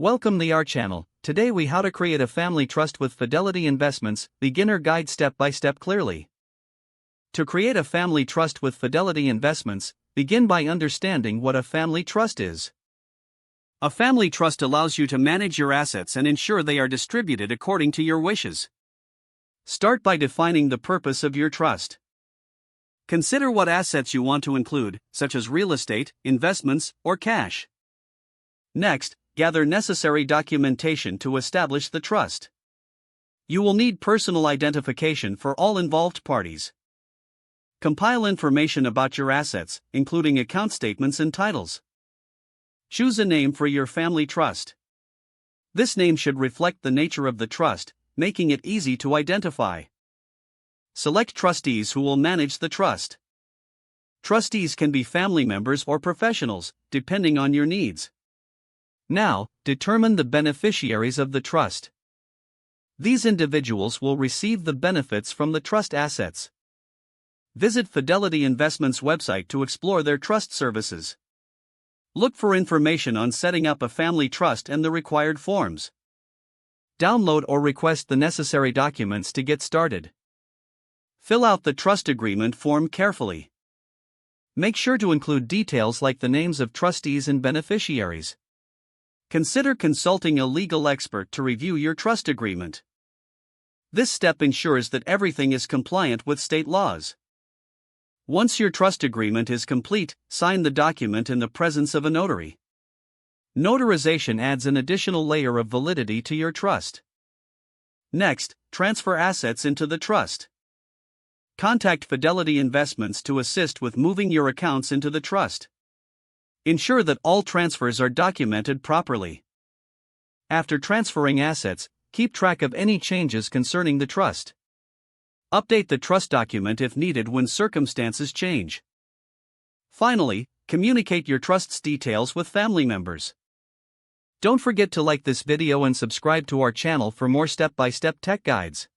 Welcome to our channel. Today we how to create a family trust with Fidelity Investments, beginner guide step by step clearly. To create a family trust with Fidelity Investments, begin by understanding what a family trust is. A family trust allows you to manage your assets and ensure they are distributed according to your wishes. Start by defining the purpose of your trust. Consider what assets you want to include, such as real estate, investments, or cash. Next, gather necessary documentation to establish the trust. You will need personal identification for all involved parties. Compile information about your assets, including account statements and titles. Choose a name for your family trust. This name should reflect the nature of the trust, making it easy to identify. Select trustees who will manage the trust. Trustees can be family members or professionals, depending on your needs. Now, determine the beneficiaries of the trust. These individuals will receive the benefits from the trust assets. Visit Fidelity Investments website to explore their trust services. Look for information on setting up a family trust and the required forms. Download or request the necessary documents to get started. Fill out the trust agreement form carefully. Make sure to include details like the names of trustees and beneficiaries. Consider consulting a legal expert to review your trust agreement. This step ensures that everything is compliant with state laws. Once your trust agreement is complete, sign the document in the presence of a notary. Notarization adds an additional layer of validity to your trust. Next, transfer assets into the trust. Contact Fidelity Investments to assist with moving your accounts into the trust. Ensure that all transfers are documented properly. After transferring assets, keep track of any changes concerning the trust. Update the trust document if needed when circumstances change. Finally, communicate your trust's details with family members. Don't forget to like this video and subscribe to our channel for more step-by-step tech guides.